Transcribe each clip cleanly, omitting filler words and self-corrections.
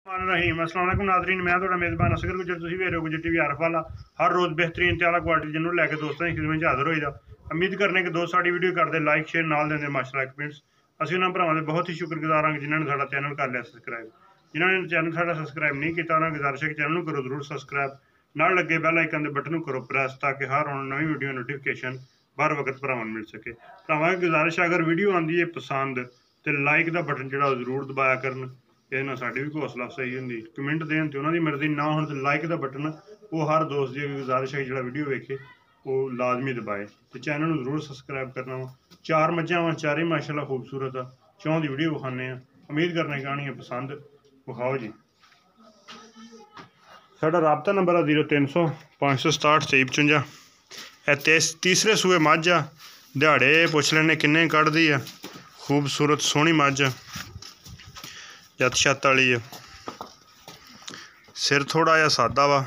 रहीम अस्सलाम वालेकुम नाज़रीन, मैं थोड़ा मेज़बान असगर गुजर तुसीं वेख रहे हो गुजर टीवी आरफ वाला। हर रोज़ बेहतरीन ते आला क्वालिटी जिन्हों लैके दोस्तों की खिदमत हाजिर होईदा। उम्मीद करने कि दोस्त साडी वीडियो करते लाइक शेयर नाल देंदे माशाअल्लाह कमेंट्स। असं उन्होंने भरावां दे बहुत ही शुक्रगुजार हाँ जिन्होंने साडा चैनल कर लिया सबसक्राइब। जिन्होंने चैनल साडा सबसक्राइब नहीं किया उन्होंने गुजारिश है कि चैनल करो जरूर सबसक्राइब, नाल लगे बैल आइकन के बटन करो प्रेस ताकि हर आने नवी वीडियो नोटिफिकेशन बर वक्त भरावां मिल सके। भरावां की गुजारिश है अगर वीडियो आती है पसंद तो लाइक का बटन जो जरूर दबाया करन, ये साड़ी भी हौसला अफजाई होंगी। कमेंट देन तो उन्होंने मर्जी ना हो तो लाइक का बटन वो हर दोस्त की गुजारिश है जो वीडियो वेखे वो लाजमी दबाए तो चैनल में जरूर सबसक्राइब करना वा। चार मझां वा चारे माशाल्लाह खूबसूरत आ, चौं की वीडियो विखाने उम्मीद करने कहानी पसंद विखाओ जी। साडा राबता नंबर है 0300 567 2355। तीसरे सूए मझ आ, दिहाड़े पुछ लेने किन्ने कढ़दी है। खूबसूरत सोहनी मझ जत छत वाली है, सिर थोड़ा जहा सादा वा।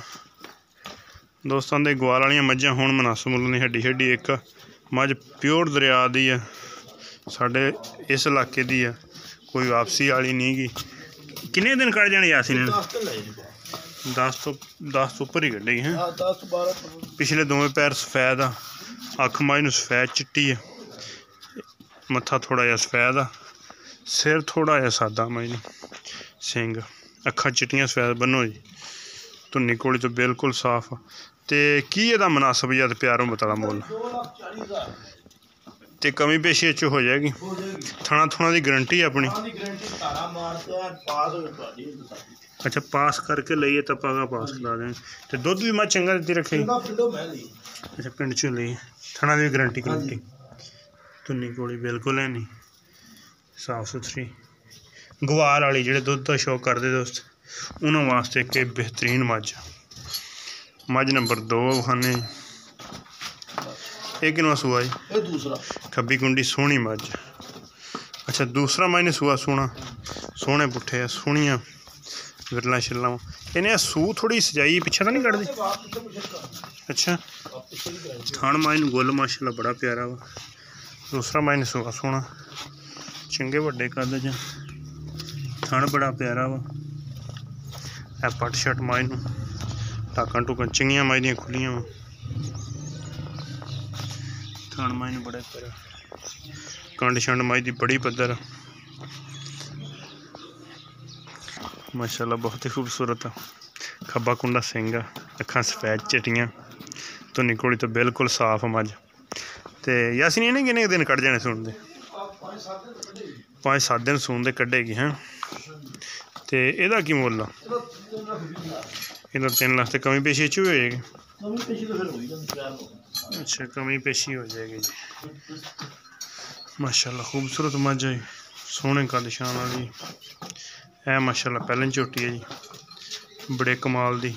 दोस्तों दे ग्वाल वाली मझां हुण मनासब मुल्ल दी हड्डी हड्डी एक मझ प्योर दरिया दी है, साडे इस इलाके दी है, कोई वापसी वाली नहीं गी। किन्ने दिन कढ़ जाने यासीन? 10 तो उपर ही कढ़े हैं। पिछले दोवें पैर सफेद आ, अख मझ नूं सफेद चिट्टी है, मत्था थोड़ा जहा सफेद आ, सिर थोड़ा जहा सादा मझ नूं, सिंग अखा चिट्टियां सफेद बनो जी, धुन्नी कोली तो बिल्कुल साफ। तो की एदा मुनासब या प्यारों बताला मुल तो कमी पेशी च हो जाएगी। थणा थुणा की गारंटी अपनी। अच्छा पास करके लईए तो पगा पास करा दें। तो दुध भी मैं चंगा देती रखे। अच्छा पिंड चो ली, थणा की गारंटी गारंटी, धुन्नी कोली बिल्कुल है नहीं, साफ सुथरी गवार वाली जो दुध का शौक करते दोस्त उन्होंने वास्ते एक बेहतरीन मझ नंबर 2 खाने। एक किनवा सूआ जी? दूसरा। खब्बी कुंडी सोहनी मझ। अच्छा दूसरा मझ सूआ सोहना, सोहने पुट्ठे सोहनिया विरला शिरला। इन्हें सू थोड़ी सजाई पिछे तो नहीं कटती? अच्छा थान मझ गुल माशाल्लाह बड़ा प्यारा वा। दूसरा मझ सूआ सोहना, चंगे वड्डे कद च, थण बड़ा प्यारा वा। ए पट शट मझ नूं टाकन टूकन चंगियां मझ दियां खुलियां वा। थण मझ नूं बड़ा प्यारा, कंड शंड मझ दी बड़ी पद्धर माशाल्लाह बहुत ही खूबसूरत आ। खब्बा कुंडा सिंग आ, अखां सफेद चिट्टियां, धुन्नी कोली तो बिल्कुल साफ मझ। तो यासीन इन्हें किन्ने दिन कढ़ जाने सून दे? 5-7 दिन सून दे कढ़ेगी हैं। तो यदा की मुल आ? इधर 3 लाख तो कमी पेशी च हो जाएगी। अच्छा कमी पेशी हो जाएगी जी। माशाल्लाह खूबसूरत मझ है, सोहने कद शान वाली है माशाल्लाह। पहले झोटी है जी, बड़े कमाल दी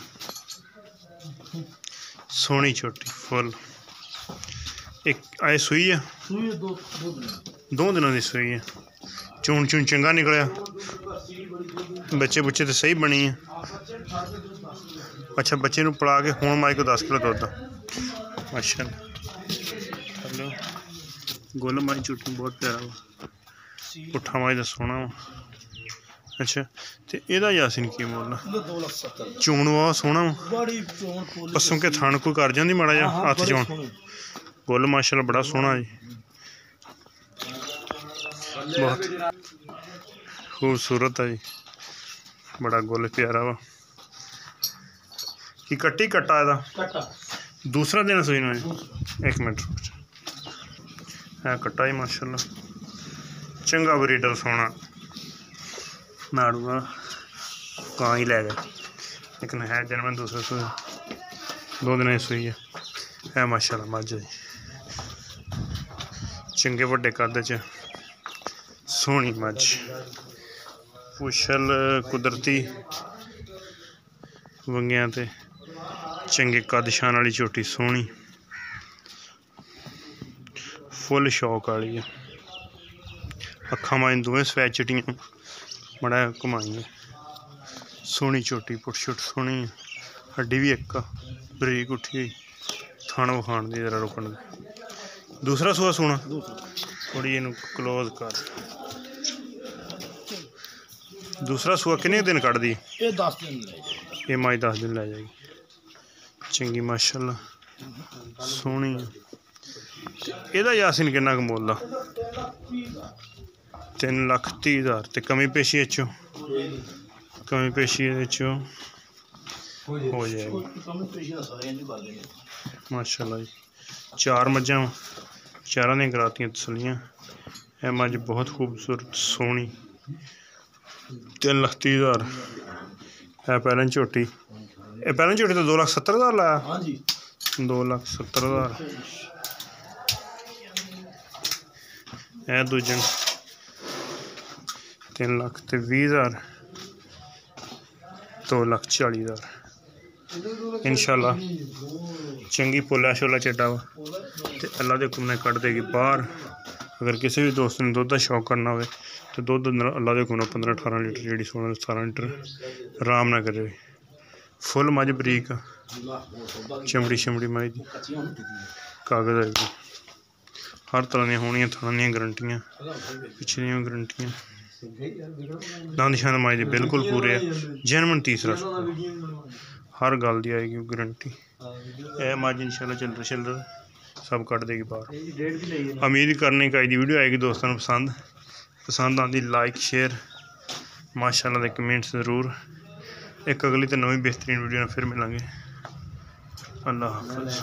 सोहनी झोटी फुल। एक आए सूई है, 2 दिनों की सूई है। चून चून चंगा निकलिया, बच्चे बुच्चे तो सही बनी है। अच्छा बच्चे नूं पड़ा के हुण माई को 10 किलो दुध। माशाल्लाह हेलो गुल मझ झूठी बहुत प्यारा वा, पुट्ठा मझ दा सोहना वा। अच्छा तो यदा यासीन की मुल? चून वा सोहना वा, पसों के थण कोई कर जाती माड़ा जा हत्थ चौन। गुल माशाल्लाह बड़ा सोहना जी, बहुत खूबसूरत है जी, बड़ा गुल प्यारा वा। कि कट्टी कट्टा एदा दूसरा दिन सुई ना? एक मिनट है कट्टा ही माशाल्लाह, चंगा ब्रीडर सोना नाड़ूआ कां ही लै गए, लेकिन है जन्म दूसरे सूई 2 दिन की सूई है माशाल्लाह मझ जी, चंगे वड्डे कद च सोहनी मझ। पुछल कुदरती वंगियां ते चंगे कद शान वाली झोटी सोहनी फुल शौक वाली है। अखा मझ दोवें सफेद चिट्टियां बड़ा घुमाइए, सोहनी झोटी पुट शुट सोहनी है। हड्डी भी एक बरीक उठी हुई, थण वखाण दी जरा रुकन दे। दूसरा सूआ सोना थोड़ी इनू क्लोज कर। दूसरा सूआ कितने दिन कट दी? ये 10 दिन ले जाएगी। ये माई 10 दिन लै जाएगी। चंगी माशाल्लाह सोहनी। एदा यासीन किन्ना क मुल दा? 3,30,000। ते कमी पेशी अच्छो कमी पेशी हो जाएगी माशाल्लाह जी। 4 मज्जां चारां ने करातियां तसलियां। यह मज बहुत खूबसूरत सोहनी 3,30,000 है। पैरन झोटी पैरन झोटी तो 2,70,000 लाया। 2,70,000 है। दूजन 3,20,000 2,40,000 इंशाल्लाह। चंगी पोला शोला चट्टा वा ते अल्लाह के हुक्म ने कट देगी बाहर। अगर किसी भी दोस्त ने दुध का शौक करना हो तो दुध अल्लाह के हुक्म 15-18 लीटर जी 16-17 लीटर आराम ना करे। फुल मज बरीक चमड़ी शमड़ी मज की कागज वर्गी हर तरह दी होनी। थाना दी गारंटियां पिछलियां गारंटियां दंद शंद मज के बिल्कुल पूरे जैनवन तीसरा हर गल की आएगी गारंटी। यह मज इंशाल्लाह चिल्लर शिल्लर सब कट देगी बाहर। उम्मीद करने की अज वीडियो आएगी दोस्तों पसंद आती लाइक शेयर माशाल्लाह दे कमेंट्स जरूर। एक अगली तो नवी बेहतरीन वीडियो फिर मिलेंगे। अल्लाह हाफ़िज़।